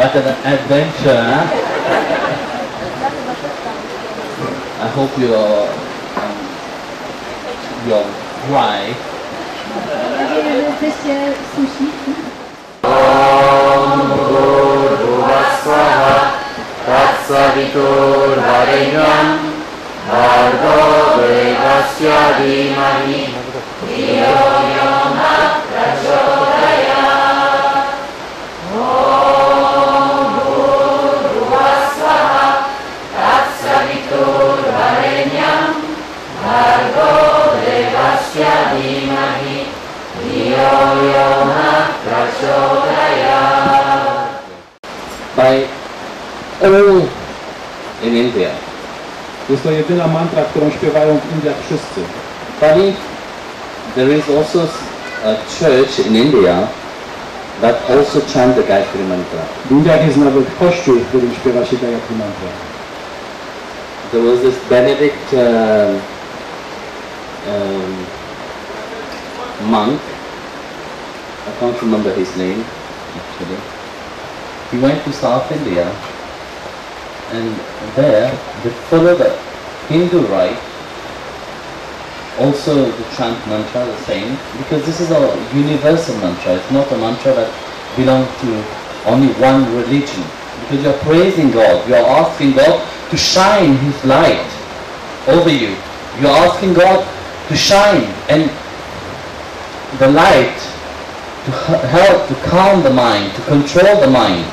What an adventure, huh? I hope your wife Om Bhurvasvaha Tatsaviturvarenyam Bhargo Devasya Dhimahi Dhiyo Yo Na Prachodayat. Om Bhurvasvaha Tatsaviturvarenyam Bhargo Devasya Dhimahi Dhiyo Yo Na Prachodayat. by all in India. Jest to jedyna mantra, którą śpiewają w Indiach wszyscy. But there is also a church in India that also chant the Gayatri mantra. W Indiach jest nawet kościół, w którym śpiewa się Gayatri mantra. There was this Benedict monk, I can't remember his name actually. He went to South India, and there they follow the Hindu rite, also the chant mantra the same, because this is a universal mantra. It's not a mantra that belongs to only one religion. Because you are praising God, you are asking God to shine His light over you. You are asking God to shine, and the light to help to calm the mind, to control the mind.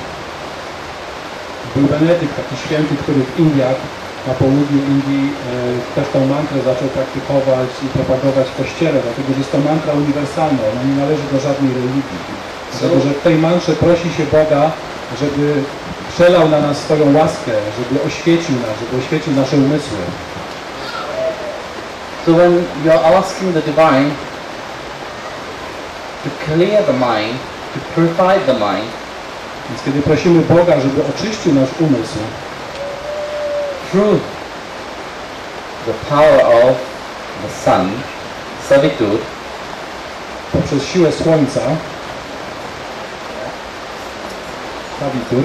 Był Benedykt, taki święty, który w Indiach, na południu Indii, też tą mantrę zaczął praktykować i propagować w kościele, dlatego że jest to mantra uniwersalna, ona nie należy do żadnej religii. Dlatego że w tej mantrze prosi się Boga, żeby przelał na nas swoją łaskę, żeby oświecił nas, żeby oświecił nasze umysły. So when you're asking the Divine to clear the mind, to purify the mind, Więc kiedy prosimy Boga, żeby oczyścił nasz umysł through the power of the sun, Savitur, poprzez siłę Słońca, Savitur,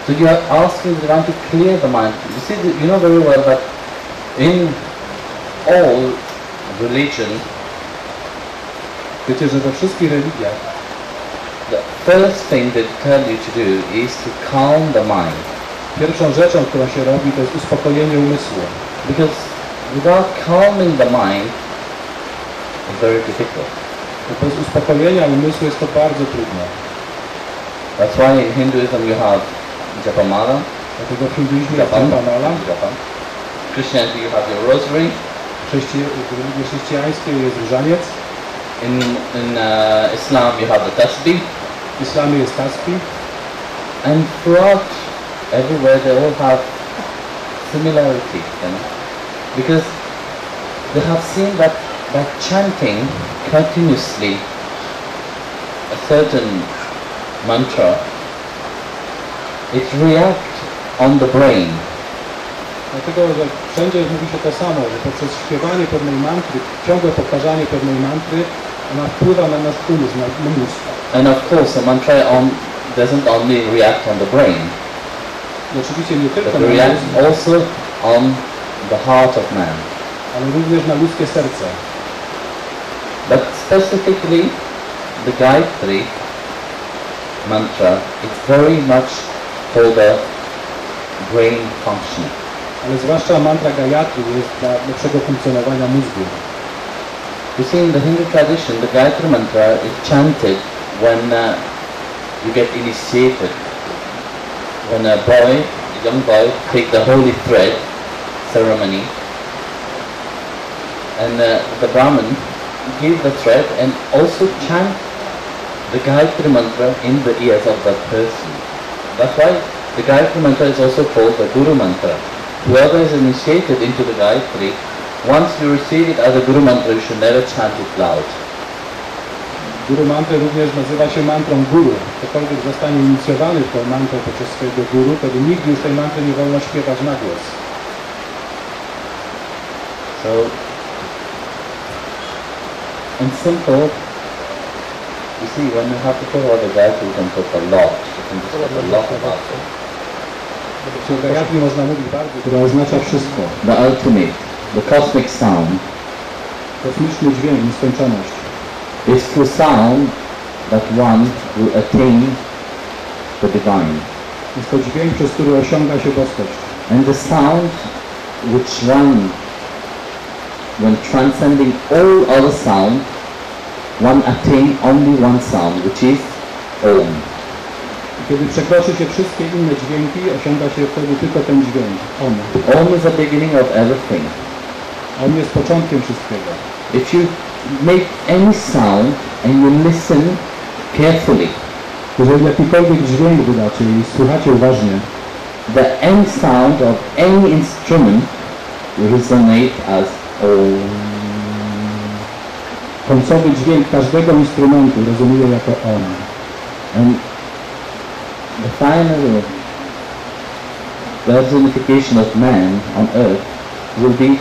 so you are asking the Divine to clear the mind. You see, you know very well that in all religion, wiecie, że we wszystkich religiach the first thing they tell you to do is to calm the mind. pierwszą rzeczą, którą się robi, to jest uspokojenie umysłu. Because without calming the mind, it's very difficult. Bez uspokojenia umysłu jest to bardzo trudne. That's why in Hinduism you have japamala, Dlatego w hinduizmie jest japamala, w Christianity you have your rosary, w religii chrześcijańskiej jest różaniec, in Islam you have the tasbih, w islamie jest tasbih, and throughout everywhere they all have similarity, you know, because they have seen that by chanting continuously a certain mantra, it reacts on the brain. Dlatego, że wszędzie mówi się to samo, że poprzez śpiewanie pewnej mantry, ciągłe powtarzanie pewnej mantry, ona wpływa na nasz umysł, na mózg. And of course the mantra doesn't only react on the brain, I oczywiście nie tylko but na reacts mózg, also on the heart of man. ale również na ludzkie serce. But specifically the Gayatri mantra, it's very much for the brain function. Ale zwłaszcza mantra Gayatri jest dla lepszego funkcjonowania mózgu. You see, in the Hindu tradition, the Gayatri mantra is chanted when you get initiated. When a young boy, take the holy thread ceremony, and the Brahmin give the thread and also chant the Gayatri mantra in the ears of that person. That's why the Gayatri mantra is also called the Guru mantra. Whoever is initiated into the Gayatri, once you receive it as a Guru mantra, you should never chant it loud. Guru mantrę również nazywa się mantrą guru. Ktokolwiek zostanie inicjowany w tą mantrę poprzez swojego guru, wtedy nigdy już tej mantry nie wolno śpiewać na głos. So, in simple, You see, when you have to put all the Gayatri, you can put a lot. You can just put a lot about it. Czyli Gayatri można mówić bardzo, która oznacza wszystko. The ultimate, the cosmic sound. Kosmiczny dźwięk, nieskończoność. Is through sound that one will attain the divine. Jest to dźwięk, przez który osiąga się boskość. And the sound which one, when transcending all other sound, one attain only one sound, which is Om. Kiedy przekroczy się wszystkie inne dźwięki, osiąga się wtedy tylko ten dźwięk, Om. Om is the beginning of everything. Om jest początkiem wszystkiego. If you make any sound and you listen carefully, Jeżeli jakikolwiek dźwięk wydacie i słuchacie uważnie, the end sound of any instrument resonate as Om. Końcowy dźwięk każdego instrumentu rezonuje jako Om. And the final personification of man on earth will be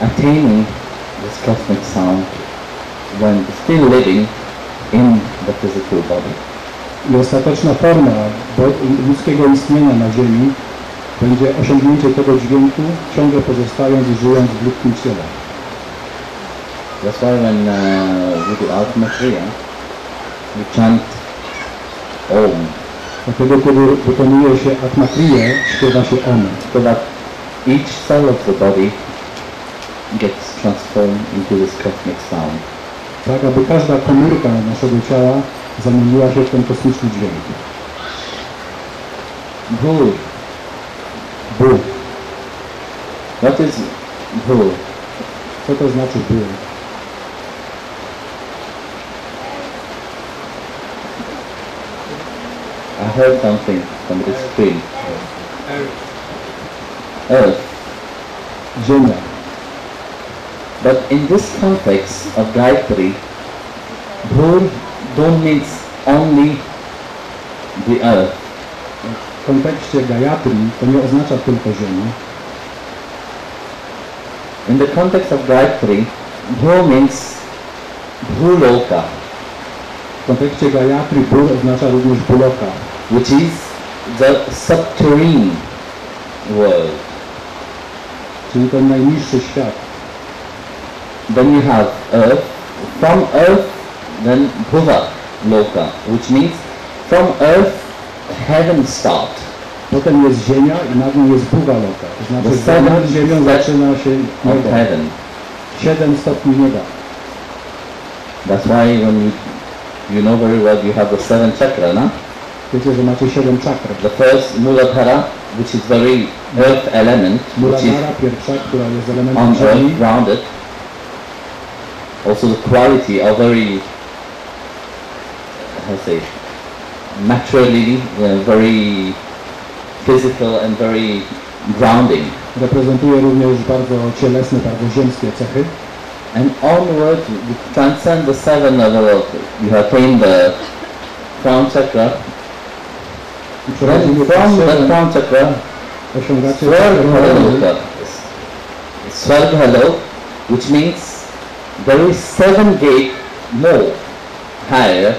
attaining this cosmic sound when still living in the physical body. I ostateczna forma ludzkiego istnienia na Ziemi będzie osiągnięcie tego dźwięku, ciągle pozostając i żyjąc w ludzkim ciele. That's why when we do Atma Kriya, we chant Om. Dlatego kiedy wykonuje się Atma Kriya, śpiewa się Om. So that each cell of the body gets transformed into this cosmic sound. Tak, aby każda komórka naszego ciała zamieniła się w ten kosmiczny dźwięk. Bhur. Bóg. What is Bhur? Co to znaczy Bóg? I heard something from the screen. Earth. Ziemia. But in this context of Gayatri, Bhur don't means only the earth. W kontekście Gayatri to nie oznacza tylko Ziemi. In the context of Gayatri, Bhur means Bhuloka, W kontekście Gayatri Bóg oznacza również Buloka, which is the subterranean world. czyli ten najniższy świat. Then you have earth. From earth, then Bhuva Loka, which means from earth, heaven start. Potem jest ziemia i nad nią jest Bhuva Loka. To znaczy, że nad ziemią zaczyna się Of niebo. heaven. 7 stopni nieba. That's why when you know very well, you have the 7 chakra, no? Wiecie, że macie 7 czakr. The first Muladhara, which is very earth element, which is Muladhara pierwsza, która jest elementem on ziemi. earth, grounded. Also the quality are very, how to say, naturally very physical and very grounding. Reprezentuje również bardzo cielesne, bardzo ziemskie cechy. And onward, you transcend the 7 level of, you attain the crown chakra. I Then przechodzimy from przez the 7, crown chakra, osiągacie Swarghalok, which means there is 7 gate more higher.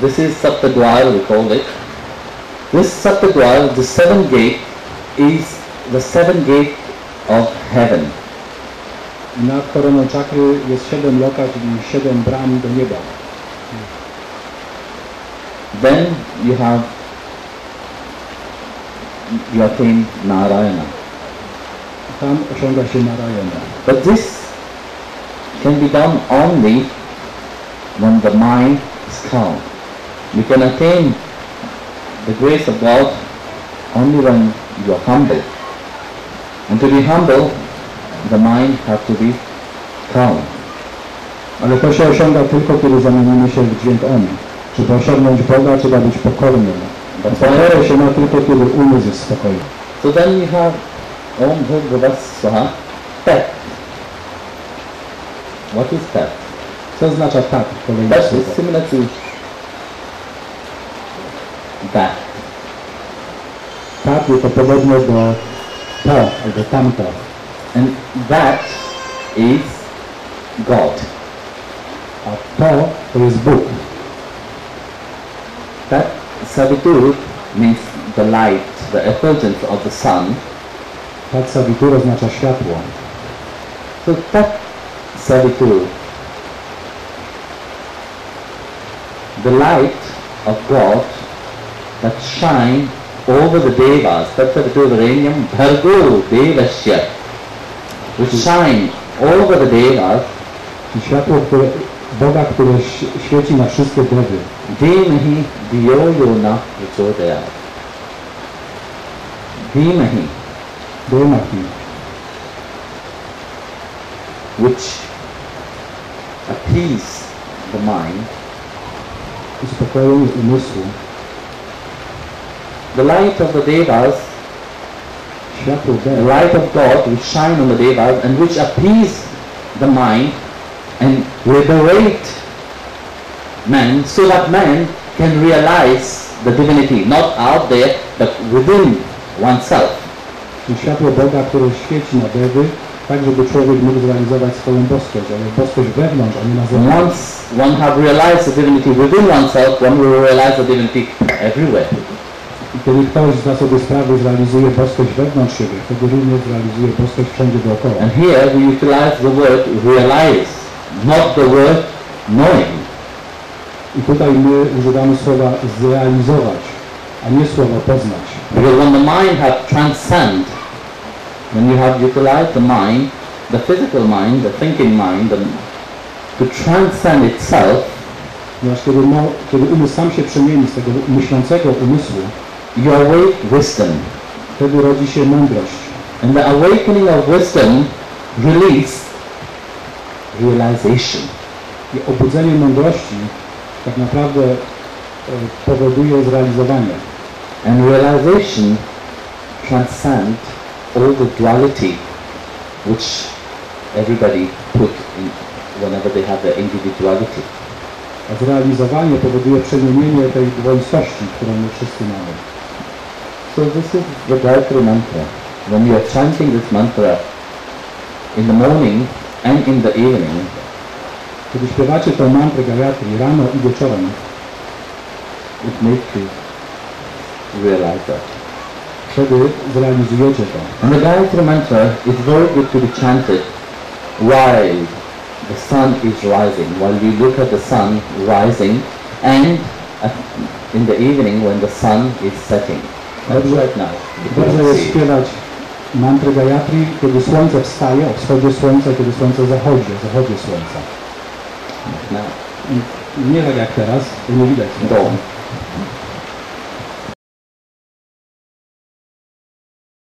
This is Saptadwar, we call it. This Saptadwar, the 7th gate, is the 7th gate of heaven. Nad koroną czakry jest 7 loka, czyli 7 bram do nieba. Then you attain Narayana. Tam osiąga się Narayana. But this can be done only when the mind is calm. You can attain the grace of God only when you are humble. And to be humble, the mind has to be calm. Ale to się osiąga tylko, kiedy zamienimy się w dźwięk Om. Żeby osiągnąć Boga, trzeba być pokornym. Pokorę się ma tylko, kiedy umysł jest spokojny. So then you have Om Bhurgavas Swaha, Tat. What is Tat? Co oznacza tak? Kolejne Tat słowo. is similar to that. Tak jest to podobne do to albo tamto. And that is God. A to to jest Bóg. That Savitur means the light, the effulgence of the sun. Tat Savitur oznacza światło. So that Savitur, the light of God that shine over the devas, that Savitur Varenyam Bhargo Devasya, which shine over the devas, I światło Boga, które świeci na wszystkie dewy. Dhimahi Dhiyo Yona Prachodayat. Dhimahi, which appease the mind, uspokojenie umysłu. the light of the devas, Światło the dew, light of God which shine on the devas and which appease the mind and liberate man so that man can realize the divinity, not out there but within oneself. i światło Boga, które świeci na dewy, tak żeby człowiek mógł zrealizować swoją boskość, ale boskość wewnątrz, a nie na zewnątrz. Once one have realized the divinity within oneself, one will realize the divinity everywhere. I kiedy ktoś zda sobie sprawę, zrealizuje boskość wewnątrz siebie, wtedy również zrealizuje boskość wszędzie dookoła. And here we utilize the word realize, not the word knowing. I tutaj my używamy słowa zrealizować, a nie słowa poznać. Because when the mind have transcend, when you have utilized the mind, the physical mind, the thinking mind, to transcend itself, Ponieważ kiedy umysł sam się przemieni z tego myślącego umysłu, you awake wisdom. wtedy rodzi się mądrość. And the awakening of wisdom release realization. I obudzenie mądrości tak naprawdę powoduje zrealizowanie. And realization transcend all the duality which everybody put in whenever they have their individuality. A zrealizowanie powoduje przemienienie tej dwoistości, którą my wszyscy mamy. So this is the Gayatri mantra. When you are chanting this mantra in the morning and in the evening, Kiedy śpiewacie tę mantrę Gayatri rano i wieczorem, it makes you realize that. wtedy zrealizujecie to. And the Gayatri mantra is very good to be chanted while the sun is rising, while you look at the sun rising, and in the evening when the sun is setting. That's right now. Dobrze jest śpiewać mantrę Gayatri, kiedy słońce wstaje, o wschodzie słońca, kiedy słońce zachodzi, o zachodzie słońca. Now. I nie tak jak teraz, bo nie widać słońca. Dawn.